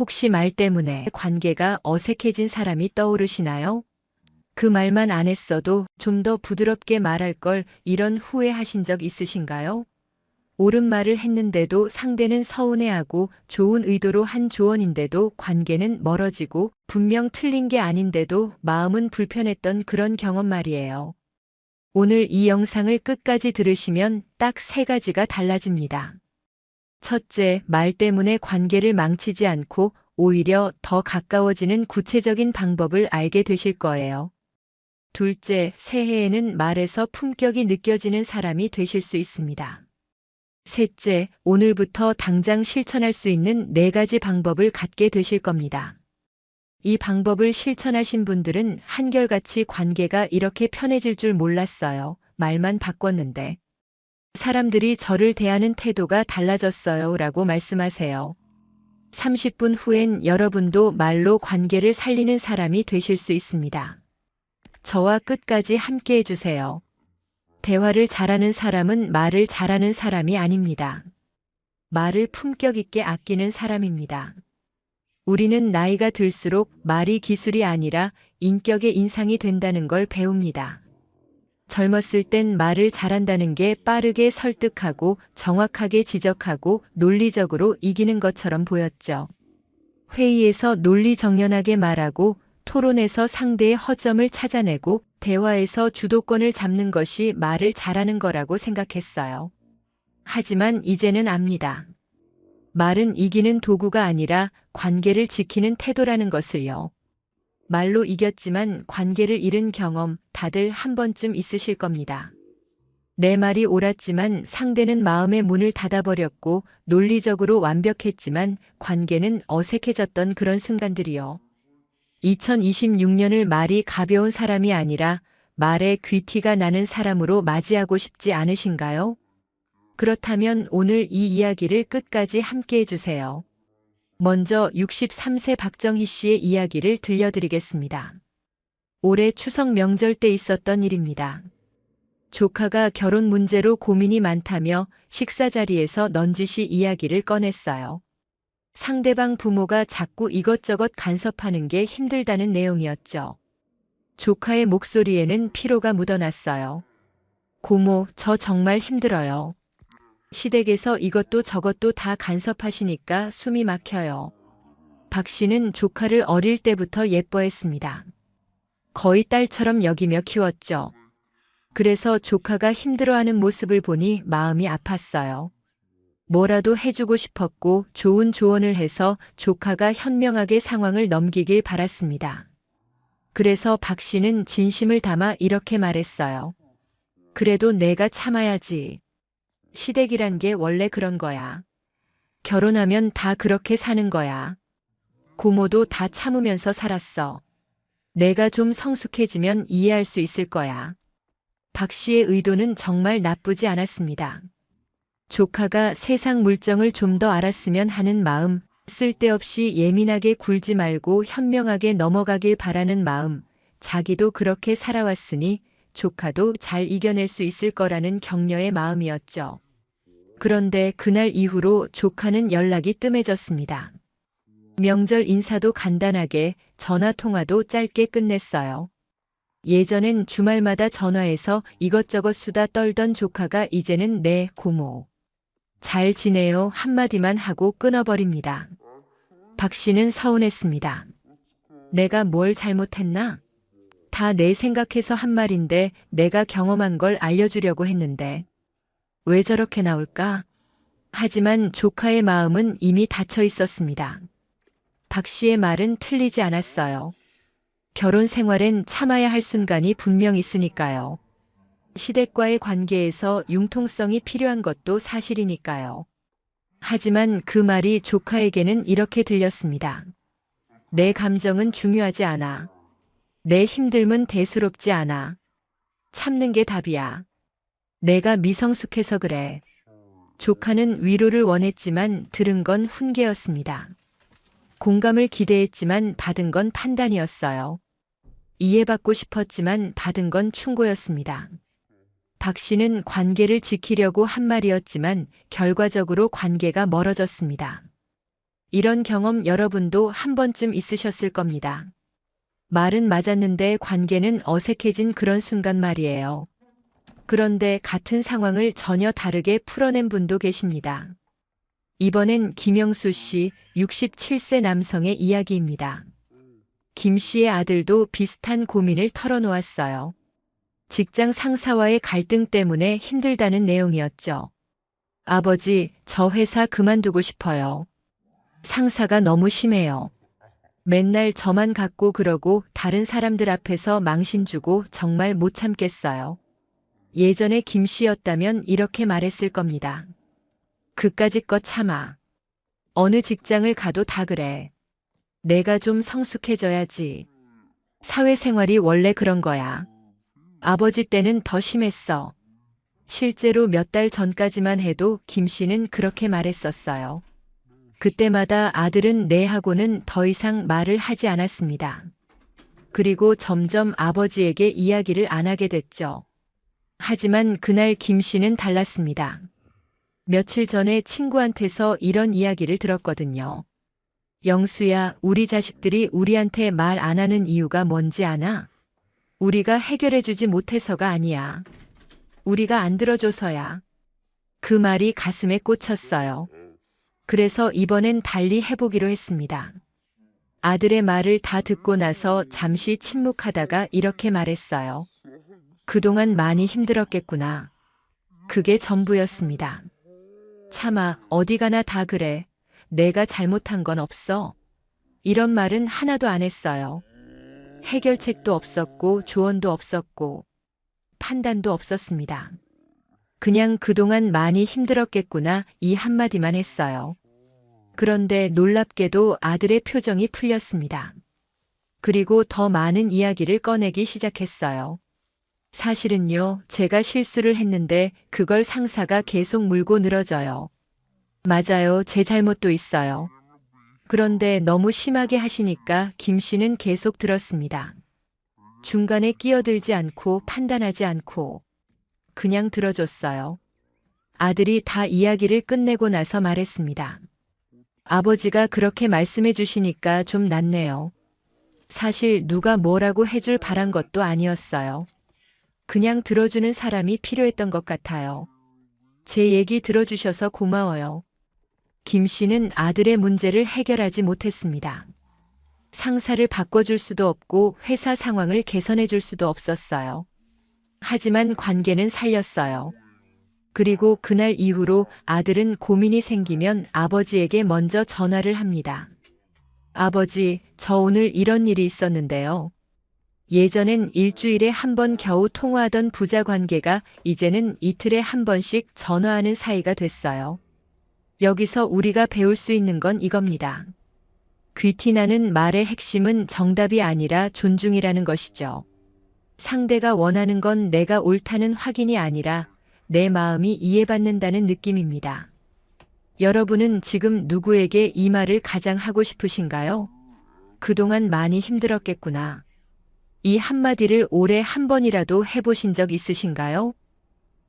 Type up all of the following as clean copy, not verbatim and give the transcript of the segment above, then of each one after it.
혹시 말 때문에 관계가 어색해진 사람이 떠오르시나요? 그 말만 안 했어도 좀 더 부드럽게 말할 걸 이런 후회하신 적 있으신가요? 옳은 말을 했는데도 상대는 서운해하고 좋은 의도로 한 조언인데도 관계는 멀어지고 분명 틀린 게 아닌데도 마음은 불편했던 그런 경험 말이에요. 오늘 이 영상을 끝까지 들으시면 딱 3가지가 달라집니다. 첫째, 말 때문에 관계를 망치지 않고 오히려 더 가까워지는 구체적인 방법을 알게 되실 거예요. 둘째, 새해에는 말에서 품격이 느껴지는 사람이 되실 수 있습니다. 셋째, 오늘부터 당장 실천할 수 있는 4가지 방법을 갖게 되실 겁니다. 이 방법을 실천하신 분들은 한결같이 관계가 이렇게 편해질 줄 몰랐어요. 말만 바꿨는데. 사람들이 저를 대하는 태도가 달라졌어요. 라고 말씀하세요. 30분 후엔 여러분도 말로 관계를 살리는 사람이 되실 수 있습니다. 저와 끝까지 함께 해주세요. 대화를 잘하는 사람은 말을 잘하는 사람이 아닙니다. 말을 품격 있게 아끼는 사람입니다. 우리는 나이가 들수록 말이 기술이 아니라 인격의 인상이 된다는 걸 배웁니다. 젊었을 땐 말을 잘한다는 게 빠르게 설득하고 정확하게 지적하고 논리적으로 이기는 것처럼 보였죠. 회의에서 논리정연하게 말하고 토론에서 상대의 허점을 찾아내고 대화에서 주도권을 잡는 것이 말을 잘하는 거라고 생각했어요. 하지만 이제는 압니다. 말은 이기는 도구가 아니라 관계를 지키는 태도라는 것을요. 말로 이겼지만 관계를 잃은 경험 다들 한 번쯤 있으실 겁니다. 내 말이 옳았지만 상대는 마음의 문을 닫아버렸고 논리적으로 완벽했지만 관계는 어색해졌던 그런 순간들이요. 2026년을 말이 가벼운 사람이 아니라 말에 귀티가 나는 사람으로 맞이하고 싶지 않으신가요? 그렇다면 오늘 이 이야기를 끝까지 함께 해주세요. 먼저 63세 박정희 씨의 이야기를 들려드리겠습니다. 올해 추석 명절 때 있었던 일입니다. 조카가 결혼 문제로 고민이 많다며 식사 자리에서 넌지시 이야기를 꺼냈어요. 상대방 부모가 자꾸 이것저것 간섭하는 게 힘들다는 내용이었죠. 조카의 목소리에는 피로가 묻어났어요. 고모, 저 정말 힘들어요. 시댁에서 이것도 저것도 다 간섭하시니까 숨이 막혀요. 박 씨는 조카를 어릴 때부터 예뻐했습니다. 거의 딸처럼 여기며 키웠죠. 그래서 조카가 힘들어하는 모습을 보니 마음이 아팠어요. 뭐라도 해주고 싶었고 좋은 조언을 해서 조카가 현명하게 상황을 넘기길 바랐습니다. 그래서 박 씨는 진심을 담아 이렇게 말했어요. 그래도 내가 참아야지. 시댁이란 게 원래 그런 거야. 결혼하면 다 그렇게 사는 거야. 고모도 다 참으면서 살았어. 내가 좀 성숙해지면 이해할 수 있을 거야. 박 씨의 의도는 정말 나쁘지 않았습니다. 조카가 세상 물정을 좀 더 알았으면 하는 마음, 쓸데없이 예민하게 굴지 말고 현명하게 넘어가길 바라는 마음, 자기도 그렇게 살아왔으니 조카도 잘 이겨낼 수 있을 거라는 격려의 마음이었죠. 그런데 그날 이후로 조카는 연락이 뜸해졌습니다. 명절 인사도 간단하게, 전화 통화도 짧게 끝냈어요. 예전엔 주말마다 전화해서 이것저것 수다 떨던 조카가 이제는 네, 고모. 잘 지내요 한마디만 하고 끊어버립니다. 박 씨는 서운했습니다. 내가 뭘 잘못했나? 다 내 생각해서 한 말인데 내가 경험한 걸 알려주려고 했는데. 왜 저렇게 나올까? 하지만 조카의 마음은 이미 닫혀 있었습니다. 박 씨의 말은 틀리지 않았어요. 결혼 생활엔 참아야 할 순간이 분명 있으니까요. 시댁과의 관계에서 융통성이 필요한 것도 사실이니까요. 하지만 그 말이 조카에게는 이렇게 들렸습니다. 내 감정은 중요하지 않아. 내 힘듦은 대수롭지 않아. 참는 게 답이야. 내가 미성숙해서 그래. 조카는 위로를 원했지만 들은 건 훈계였습니다. 공감을 기대했지만 받은 건 판단이었어요. 이해받고 싶었지만 받은 건 충고였습니다. 박 씨는 관계를 지키려고 한 말이었지만 결과적으로 관계가 멀어졌습니다. 이런 경험 여러분도 한 번쯤 있으셨을 겁니다. 말은 맞았는데 관계는 어색해진 그런 순간 말이에요. 그런데 같은 상황을 전혀 다르게 풀어낸 분도 계십니다. 이번엔 김영수 씨 67세 남성의 이야기입니다. 김 씨의 아들도 비슷한 고민을 털어놓았어요. 직장 상사와의 갈등 때문에 힘들다는 내용이었죠. 아버지, 저 회사 그만두고 싶어요. 상사가 너무 심해요. 맨날 저만 갖고 그러고 다른 사람들 앞에서 망신 주고 정말 못 참겠어요. 예전에 김 씨였다면 이렇게 말했을 겁니다. 그까짓 거 참아. 어느 직장을 가도 다 그래. 내가 좀 성숙해져야지. 사회생활이 원래 그런 거야. 아버지 때는 더 심했어. 실제로 몇 달 전까지만 해도 김 씨는 그렇게 말했었어요. 그때마다 아들은 네 하고는 더 이상 말을 하지 않았습니다. 그리고 점점 아버지에게 이야기를 안 하게 됐죠. 하지만 그날 김 씨는 달랐습니다. 며칠 전에 친구한테서 이런 이야기를 들었거든요. 영수야, 우리 자식들이 우리한테 말 안 하는 이유가 뭔지 아나? 우리가 해결해주지 못해서가 아니야. 우리가 안 들어줘서야. 그 말이 가슴에 꽂혔어요. 그래서 이번엔 달리 해보기로 했습니다. 아들의 말을 다 듣고 나서 잠시 침묵하다가 이렇게 말했어요. 그동안 많이 힘들었겠구나. 그게 전부였습니다. 차마 어디 가나 다 그래. 내가 잘못한 건 없어. 이런 말은 하나도 안 했어요. 해결책도 없었고 조언도 없었고 판단도 없었습니다. 그냥 그동안 많이 힘들었겠구나 이 한마디만 했어요. 그런데 놀랍게도 아들의 표정이 풀렸습니다. 그리고 더 많은 이야기를 꺼내기 시작했어요. 사실은요, 제가 실수를 했는데 그걸 상사가 계속 물고 늘어져요. 맞아요, 제 잘못도 있어요. 그런데 너무 심하게 하시니까 김 씨는 계속 들었습니다. 중간에 끼어들지 않고 판단하지 않고 그냥 들어줬어요. 아들이 다 이야기를 끝내고 나서 말했습니다. 아버지가 그렇게 말씀해 주시니까 좀 낫네요. 사실 누가 뭐라고 해줄 바란 것도 아니었어요. 그냥 들어주는 사람이 필요했던 것 같아요. 제 얘기 들어주셔서 고마워요. 김 씨는 아들의 문제를 해결하지 못했습니다. 상사를 바꿔줄 수도 없고 회사 상황을 개선해 줄 수도 없었어요. 하지만 관계는 살렸어요. 그리고 그날 이후로 아들은 고민이 생기면 아버지에게 먼저 전화를 합니다. 아버지, 저 오늘 이런 일이 있었는데요. 예전엔 일주일에 한 번 겨우 통화하던 부자 관계가 이제는 이틀에 한 번씩 전화하는 사이가 됐어요. 여기서 우리가 배울 수 있는 건 이겁니다. 귀티나는 말의 핵심은 정답이 아니라 존중이라는 것이죠. 상대가 원하는 건 내가 옳다는 확인이 아니라 내 마음이 이해받는다는 느낌입니다. 여러분은 지금 누구에게 이 말을 가장 하고 싶으신가요? 그동안 많이 힘들었겠구나. 이 한마디를 올해 한 번이라도 해보신 적 있으신가요?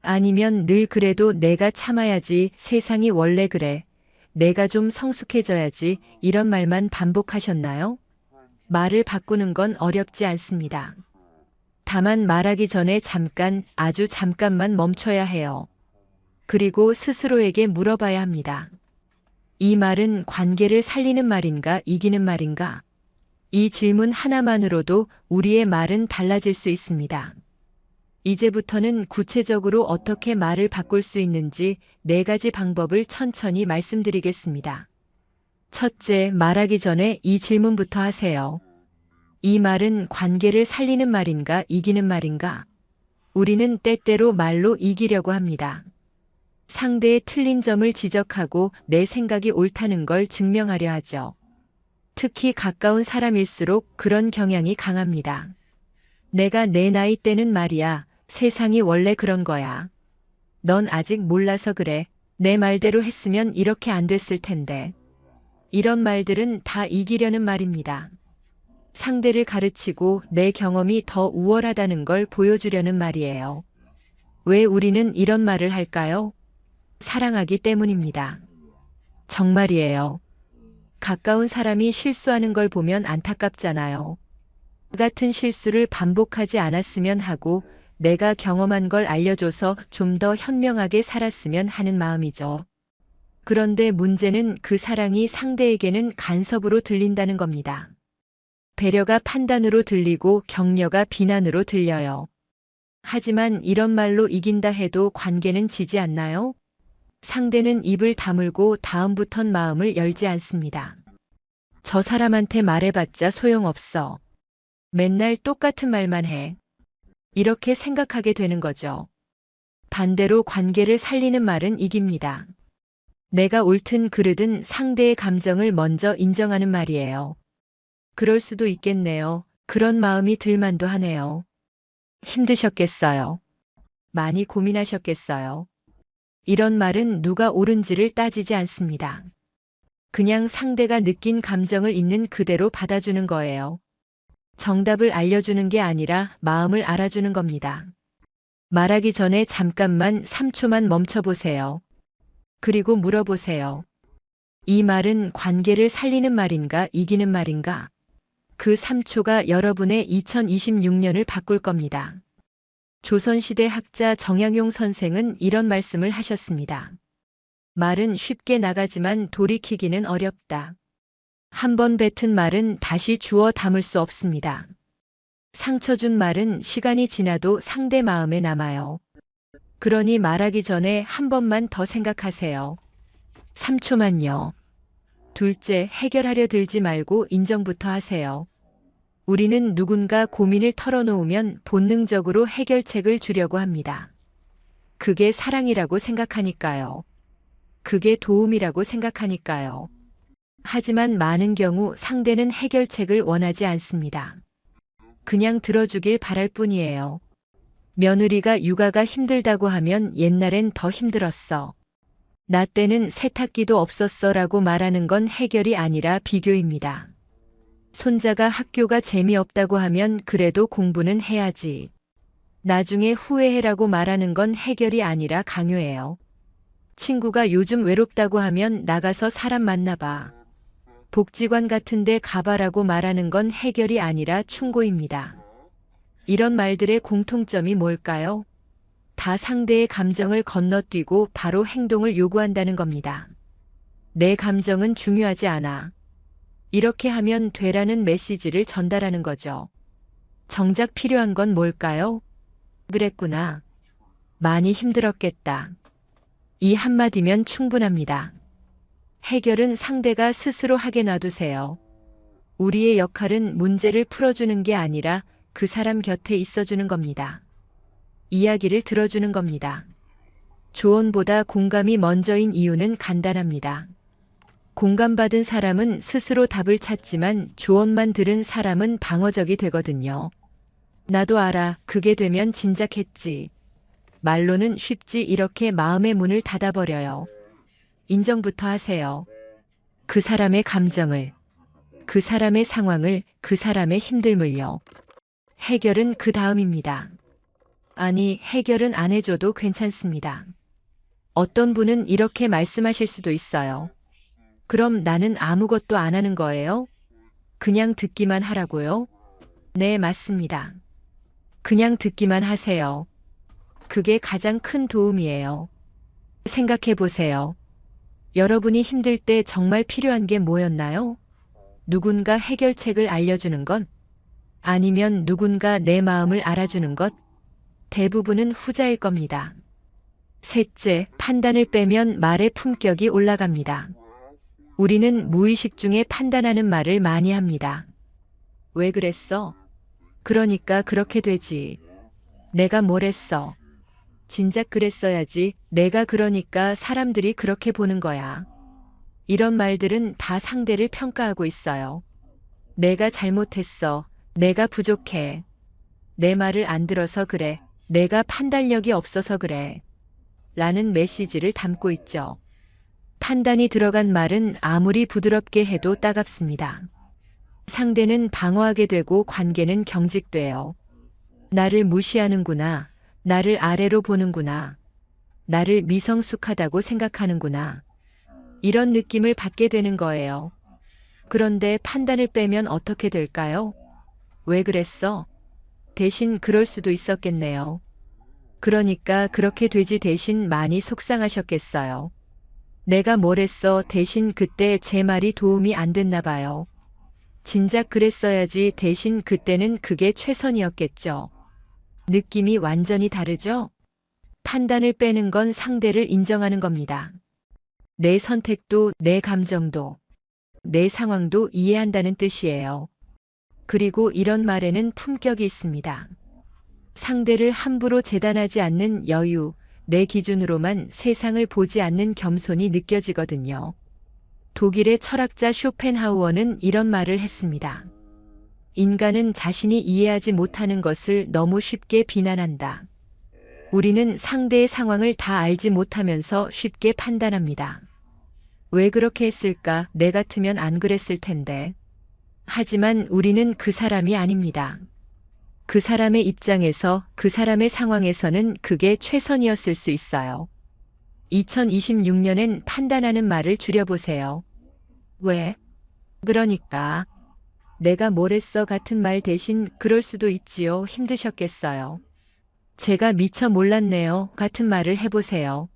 아니면 늘 그래도 내가 참아야지, 세상이 원래 그래, 내가 좀 성숙해져야지 이런 말만 반복하셨나요? 말을 바꾸는 건 어렵지 않습니다. 다만 말하기 전에 잠깐, 아주 잠깐만 멈춰야 해요. 그리고 스스로에게 물어봐야 합니다. 이 말은 관계를 살리는 말인가, 이기는 말인가? 이 질문 하나만으로도 우리의 말은 달라질 수 있습니다. 이제부터는 구체적으로 어떻게 말을 바꿀 수 있는지 4가지 방법을 천천히 말씀드리겠습니다. 첫째, 말하기 전에 이 질문부터 하세요. 이 말은 관계를 살리는 말인가, 이기는 말인가? 우리는 때때로 말로 이기려고 합니다. 상대의 틀린 점을 지적하고 내 생각이 옳다는 걸 증명하려 하죠. 특히 가까운 사람일수록 그런 경향이 강합니다. 내가 내 나이 때는 말이야, 세상이 원래 그런 거야. 넌 아직 몰라서 그래. 내 말대로 했으면 이렇게 안 됐을 텐데. 이런 말들은 다 이기려는 말입니다. 상대를 가르치고 내 경험이 더 우월하다는 걸 보여주려는 말이에요. 왜 우리는 이런 말을 할까요? 사랑하기 때문입니다. 정말이에요. 가까운 사람이 실수하는 걸 보면 안타깝잖아요. 같은 실수를 반복하지 않았으면 하고 내가 경험한 걸 알려줘서 좀 더 현명하게 살았으면 하는 마음이죠. 그런데 문제는 그 사랑이 상대에게는 간섭으로 들린다는 겁니다. 배려가 판단으로 들리고 격려가 비난으로 들려요. 하지만 이런 말로 이긴다 해도 관계는 지지 않나요? 상대는 입을 다물고 다음부턴 마음을 열지 않습니다. 저 사람한테 말해봤자 소용없어. 맨날 똑같은 말만 해. 이렇게 생각하게 되는 거죠. 반대로 관계를 살리는 말은 이깁니다. 내가 옳든 그르든 상대의 감정을 먼저 인정하는 말이에요. 그럴 수도 있겠네요. 그런 마음이 들만도 하네요. 힘드셨겠어요. 많이 고민하셨겠어요. 이런 말은 누가 옳은지를 따지지 않습니다. 그냥 상대가 느낀 감정을 있는 그대로 받아주는 거예요. 정답을 알려주는 게 아니라 마음을 알아주는 겁니다. 말하기 전에 잠깐만 3초만 멈춰보세요. 그리고 물어보세요. 이 말은 관계를 살리는 말인가 이기는 말인가? 그 3초가 여러분의 2026년을 바꿀 겁니다. 조선시대 학자 정약용 선생은 이런 말씀을 하셨습니다. 말은 쉽게 나가지만 돌이키기는 어렵다. 한 번 뱉은 말은 다시 주워 담을 수 없습니다. 상처 준 말은 시간이 지나도 상대 마음에 남아요. 그러니 말하기 전에 한 번만 더 생각하세요. 3초만요. 둘째, 해결하려 들지 말고 인정부터 하세요. 우리는 누군가 고민을 털어놓으면 본능적으로 해결책을 주려고 합니다. 그게 사랑이라고 생각하니까요. 그게 도움이라고 생각하니까요. 하지만 많은 경우 상대는 해결책을 원하지 않습니다. 그냥 들어주길 바랄 뿐이에요. 며느리가 육아가 힘들다고 하면 옛날엔 더 힘들었어. 나 때는 세탁기도 없었어 라고 말하는 건 해결이 아니라 비교입니다. 손자가 학교가 재미없다고 하면 그래도 공부는 해야지. 나중에 후회해라고 말하는 건 해결이 아니라 강요예요. 친구가 요즘 외롭다고 하면 나가서 사람 만나봐. 복지관 같은데 가봐라고 말하는 건 해결이 아니라 충고입니다. 이런 말들의 공통점이 뭘까요? 다 상대의 감정을 건너뛰고 바로 행동을 요구한다는 겁니다. 내 감정은 중요하지 않아. 이렇게 하면 되라는 메시지를 전달하는 거죠. 정작 필요한 건 뭘까요? 그랬구나. 많이 힘들었겠다. 이 한마디면 충분합니다. 해결은 상대가 스스로 하게 놔두세요. 우리의 역할은 문제를 풀어주는 게 아니라 그 사람 곁에 있어주는 겁니다. 이야기를 들어주는 겁니다. 조언보다 공감이 먼저인 이유는 간단합니다. 공감받은 사람은 스스로 답을 찾지만 조언만 들은 사람은 방어적이 되거든요. 나도 알아. 그게 되면 진작했지. 말로는 쉽지 이렇게 마음의 문을 닫아버려요. 인정부터 하세요. 그 사람의 감정을, 그 사람의 상황을, 그 사람의 힘듦을요. 해결은 그 다음입니다. 아니, 해결은 안 해줘도 괜찮습니다. 어떤 분은 이렇게 말씀하실 수도 있어요. 그럼 나는 아무것도 안 하는 거예요? 그냥 듣기만 하라고요? 네, 맞습니다. 그냥 듣기만 하세요. 그게 가장 큰 도움이에요. 생각해 보세요. 여러분이 힘들 때 정말 필요한 게 뭐였나요? 누군가 해결책을 알려주는 것? 아니면 누군가 내 마음을 알아주는 것? 대부분은 후자일 겁니다. 셋째, 판단을 빼면 말의 품격이 올라갑니다. 우리는 무의식 중에 판단하는 말을 많이 합니다. 왜 그랬어? 그러니까 그렇게 되지. 내가 뭘 했어? 진작 그랬어야지. 내가 그러니까 사람들이 그렇게 보는 거야. 이런 말들은 다 상대를 평가하고 있어요. 내가 잘못했어. 내가 부족해. 내 말을 안 들어서 그래. 내가 판단력이 없어서 그래. 라는 메시지를 담고 있죠. 판단이 들어간 말은 아무리 부드럽게 해도 따갑습니다. 상대는 방어하게 되고 관계는 경직돼요. 나를 무시하는구나. 나를 아래로 보는구나. 나를 미성숙하다고 생각하는구나. 이런 느낌을 받게 되는 거예요. 그런데 판단을 빼면 어떻게 될까요? 왜 그랬어? 대신 그럴 수도 있었겠네요. 그러니까 그렇게 되지 대신 많이 속상하셨겠어요. 내가 뭘 했어 대신 그때 제 말이 도움이 안 됐나 봐요. 진작 그랬어야지 대신 그때는 그게 최선이었겠죠. 느낌이 완전히 다르죠? 판단을 빼는 건 상대를 인정하는 겁니다. 내 선택도, 내 감정도, 내 상황도 이해한다는 뜻이에요. 그리고 이런 말에는 품격이 있습니다. 상대를 함부로 재단하지 않는 여유, 내 기준으로만 세상을 보지 않는 겸손이 느껴지거든요. 독일의 철학자 쇼펜하우어는 이런 말을 했습니다. 인간은 자신이 이해하지 못하는 것을 너무 쉽게 비난한다. 우리는 상대의 상황을 다 알지 못하면서 쉽게 판단합니다. 왜 그렇게 했을까? 내 같으면 안 그랬을 텐데. 하지만 우리는 그 사람이 아닙니다. 그 사람의 입장에서, 그 사람의 상황에서는 그게 최선이었을 수 있어요. 2026년엔 판단하는 말을 줄여보세요. 왜? 그러니까. 내가 뭘 했어 같은 말 대신 그럴 수도 있지요. 힘드셨겠어요. 제가 미처 몰랐네요. 같은 말을 해보세요.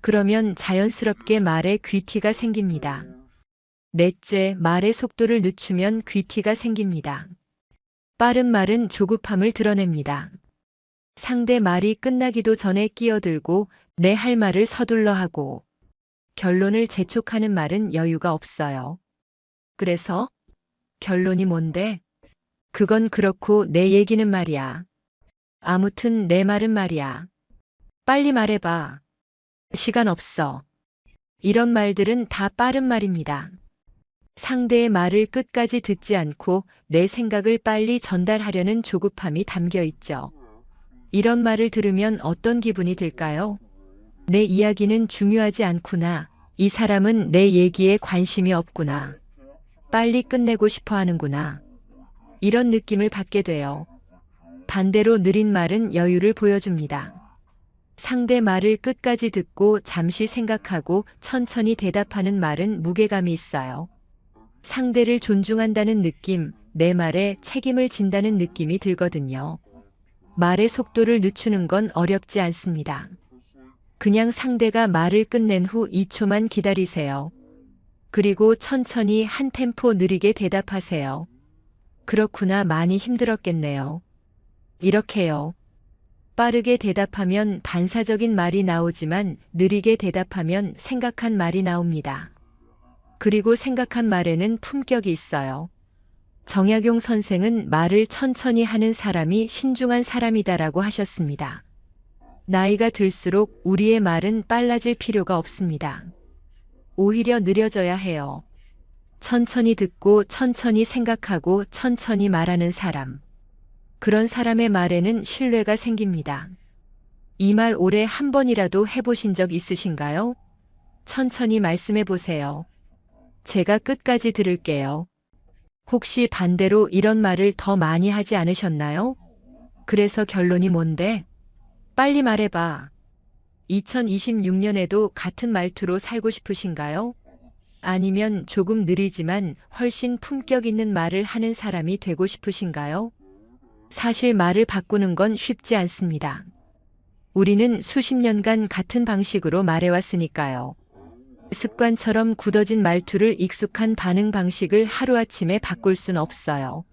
그러면 자연스럽게 말에 귀티가 생깁니다. 넷째, 말의 속도를 늦추면 귀티가 생깁니다. 빠른 말은 조급함을 드러냅니다. 상대 말이 끝나기도 전에 끼어들고 내 할 말을 서둘러 하고 결론을 재촉하는 말은 여유가 없어요. 그래서 결론이 뭔데? 그건 그렇고 내 얘기는 말이야. 아무튼 내 말은 말이야. 빨리 말해봐. 시간 없어. 이런 말들은 다 빠른 말입니다. 상대의 말을 끝까지 듣지 않고 내 생각을 빨리 전달하려는 조급함이 담겨 있죠. 이런 말을 들으면 어떤 기분이 들까요? 내 이야기는 중요하지 않구나. 이 사람은 내 얘기에 관심이 없구나. 빨리 끝내고 싶어 하는구나. 이런 느낌을 받게 돼요. 반대로 느린 말은 여유를 보여줍니다. 상대 말을 끝까지 듣고 잠시 생각하고 천천히 대답하는 말은 무게감이 있어요. 상대를 존중한다는 느낌, 내 말에 책임을 진다는 느낌이 들거든요. 말의 속도를 늦추는 건 어렵지 않습니다. 그냥 상대가 말을 끝낸 후 2초만 기다리세요. 그리고 천천히 한 템포 느리게 대답하세요. 그렇구나, 많이 힘들었겠네요. 이렇게요. 빠르게 대답하면 반사적인 말이 나오지만 느리게 대답하면 생각한 말이 나옵니다. 그리고 생각한 말에는 품격이 있어요. 정약용 선생은 말을 천천히 하는 사람이 신중한 사람이다라고 하셨습니다. 나이가 들수록 우리의 말은 빨라질 필요가 없습니다. 오히려 느려져야 해요. 천천히 듣고 천천히 생각하고 천천히 말하는 사람. 그런 사람의 말에는 신뢰가 생깁니다. 이 말 올해 한 번이라도 해보신 적 있으신가요? 천천히 말씀해 보세요. 제가 끝까지 들을게요. 혹시 반대로 이런 말을 더 많이 하지 않으셨나요? 그래서 결론이 뭔데? 빨리 말해봐. 2026년에도 같은 말투로 살고 싶으신가요? 아니면 조금 느리지만 훨씬 품격 있는 말을 하는 사람이 되고 싶으신가요? 사실 말을 바꾸는 건 쉽지 않습니다. 우리는 수십 년간 같은 방식으로 말해왔으니까요. 습관처럼 굳어진 말투를 익숙한 반응 방식을 하루아침에 바꿀 순 없어요.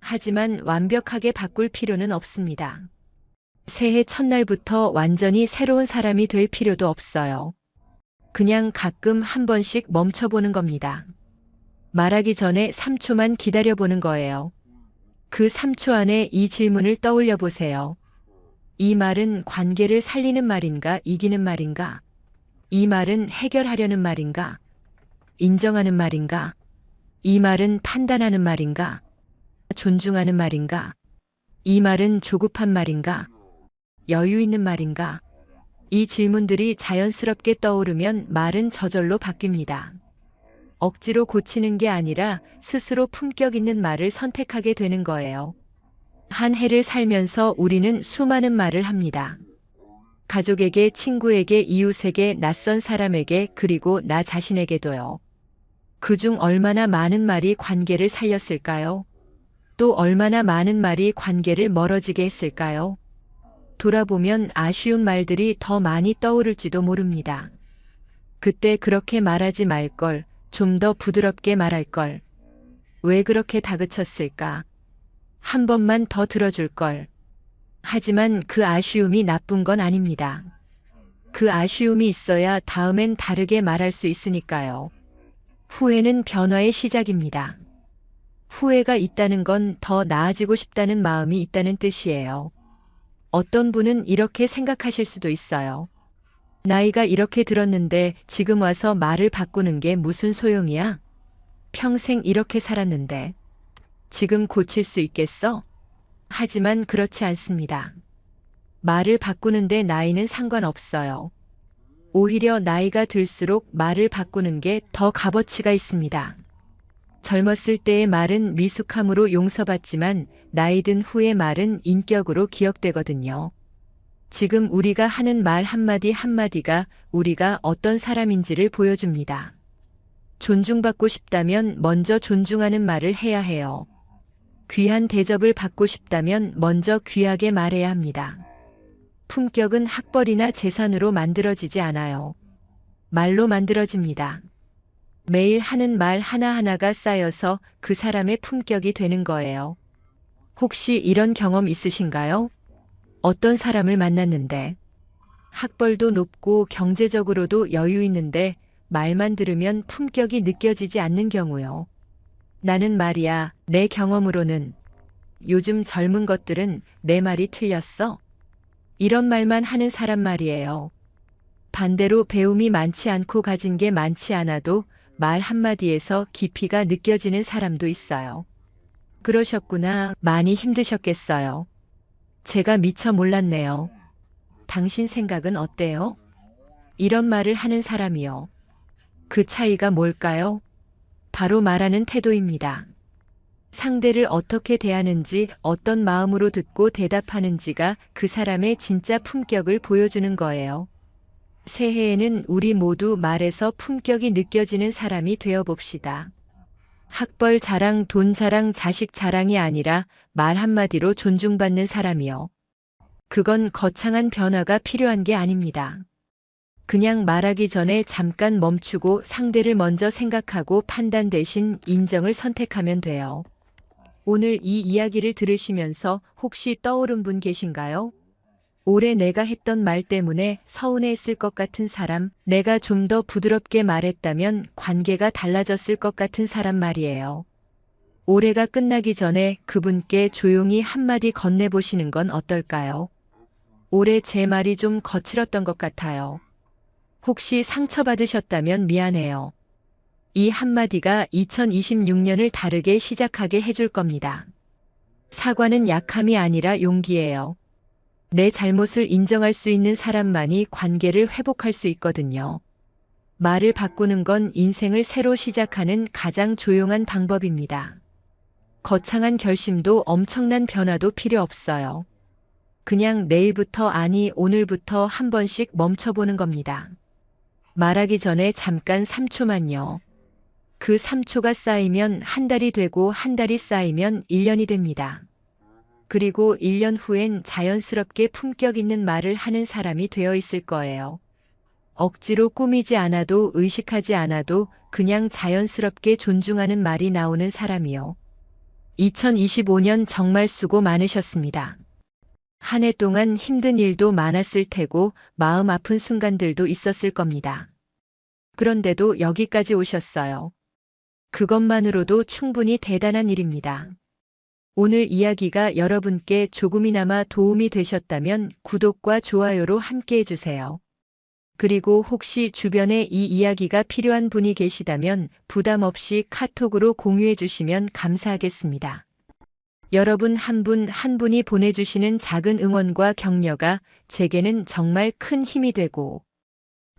하지만 완벽하게 바꿀 필요는 없습니다. 새해 첫날부터 완전히 새로운 사람이 될 필요도 없어요. 그냥 가끔 한 번씩 멈춰보는 겁니다. 말하기 전에 3초만 기다려보는 거예요. 그 3초 안에 이 질문을 떠올려 보세요. 이 말은 관계를 살리는 말인가, 이기는 말인가? 이 말은 해결하려는 말인가? 인정하는 말인가? 이 말은 판단하는 말인가? 존중하는 말인가? 이 말은 조급한 말인가? 여유 있는 말인가? 이 질문들이 자연스럽게 떠오르면 말은 저절로 바뀝니다. 억지로 고치는 게 아니라 스스로 품격 있는 말을 선택하게 되는 거예요. 한 해를 살면서 우리는 수많은 말을 합니다. 가족에게, 친구에게, 이웃에게, 낯선 사람에게, 그리고 나 자신에게도요. 그중 얼마나 많은 말이 관계를 살렸을까요? 또 얼마나 많은 말이 관계를 멀어지게 했을까요? 돌아보면 아쉬운 말들이 더 많이 떠오를지도 모릅니다. 그때 그렇게 말하지 말 걸, 좀 더 부드럽게 말할 걸. 왜 그렇게 다그쳤을까? 한 번만 더 들어줄 걸. 하지만 그 아쉬움이 나쁜 건 아닙니다. 그 아쉬움이 있어야 다음엔 다르게 말할 수 있으니까요. 후회는 변화의 시작입니다. 후회가 있다는 건 더 나아지고 싶다는 마음이 있다는 뜻이에요. 어떤 분은 이렇게 생각하실 수도 있어요. 나이가 이렇게 들었는데 지금 와서 말을 바꾸는 게 무슨 소용이야? 평생 이렇게 살았는데. 지금 고칠 수 있겠어? 하지만 그렇지 않습니다. 말을 바꾸는데 나이는 상관없어요. 오히려 나이가 들수록 말을 바꾸는 게 더 값어치가 있습니다. 젊었을 때의 말은 미숙함으로 용서받지만 나이 든 후의 말은 인격으로 기억되거든요. 지금 우리가 하는 말 한마디 한마디가 우리가 어떤 사람인지를 보여줍니다. 존중받고 싶다면 먼저 존중하는 말을 해야 해요. 귀한 대접을 받고 싶다면 먼저 귀하게 말해야 합니다. 품격은 학벌이나 재산으로 만들어지지 않아요. 말로 만들어집니다. 매일 하는 말 하나하나가 쌓여서 그 사람의 품격이 되는 거예요. 혹시 이런 경험 있으신가요? 어떤 사람을 만났는데 학벌도 높고 경제적으로도 여유 있는데 말만 들으면 품격이 느껴지지 않는 경우요. 나는 말이야, 내 경험으로는 요즘 젊은 것들은 내 말이 틀렸어. 이런 말만 하는 사람 말이에요. 반대로 배움이 많지 않고 가진 게 많지 않아도 말 한마디에서 깊이가 느껴지는 사람도 있어요. 그러셨구나. 많이 힘드셨겠어요. 제가 미처 몰랐네요. 당신 생각은 어때요? 이런 말을 하는 사람이요. 그 차이가 뭘까요? 바로 말하는 태도입니다. 상대를 어떻게 대하는지, 어떤 마음으로 듣고 대답하는지가 그 사람의 진짜 품격을 보여주는 거예요. 새해에는 우리 모두 말에서 품격이 느껴지는 사람이 되어 봅시다. 학벌 자랑, 돈 자랑, 자식 자랑이 아니라 말 한마디로 존중받는 사람이요. 그건 거창한 변화가 필요한 게 아닙니다. 그냥 말하기 전에 잠깐 멈추고 상대를 먼저 생각하고 판단 대신 인정을 선택하면 돼요. 오늘 이 이야기를 들으시면서 혹시 떠오른 분 계신가요? 올해 내가 했던 말 때문에 서운해했을 것 같은 사람, 내가 좀 더 부드럽게 말했다면 관계가 달라졌을 것 같은 사람 말이에요. 올해가 끝나기 전에 그분께 조용히 한마디 건네보시는 건 어떨까요? 올해 제 말이 좀 거칠었던 것 같아요. 혹시 상처받으셨다면 미안해요. 이 한마디가 2026년을 다르게 시작하게 해줄 겁니다. 사과는 약함이 아니라 용기예요. 내 잘못을 인정할 수 있는 사람만이 관계를 회복할 수 있거든요. 말을 바꾸는 건 인생을 새로 시작하는 가장 조용한 방법입니다. 거창한 결심도 엄청난 변화도 필요 없어요. 그냥 내일부터 아니 오늘부터 한 번씩 멈춰보는 겁니다. 말하기 전에 잠깐 3초만요. 그 3초가 쌓이면 한 달이 되고 한 달이 쌓이면 1년이 됩니다. 그리고 1년 후엔 자연스럽게 품격 있는 말을 하는 사람이 되어 있을 거예요. 억지로 꾸미지 않아도 의식하지 않아도 그냥 자연스럽게 존중하는 말이 나오는 사람이요. 2025년 정말 수고 많으셨습니다. 한 해 동안 힘든 일도 많았을 테고 마음 아픈 순간들도 있었을 겁니다. 그런데도 여기까지 오셨어요. 그것만으로도 충분히 대단한 일입니다. 오늘 이야기가 여러분께 조금이나마 도움이 되셨다면 구독과 좋아요로 함께 해주세요. 그리고 혹시 주변에 이 이야기가 필요한 분이 계시다면 부담 없이 카톡으로 공유해 주시면 감사하겠습니다. 여러분 한 분 한 분이 보내주시는 작은 응원과 격려가 제게는 정말 큰 힘이 되고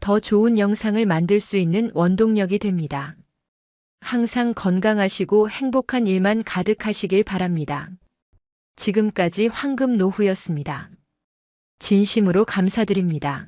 더 좋은 영상을 만들 수 있는 원동력이 됩니다. 항상 건강하시고 행복한 일만 가득하시길 바랍니다. 지금까지 황금노후였습니다. 진심으로 감사드립니다.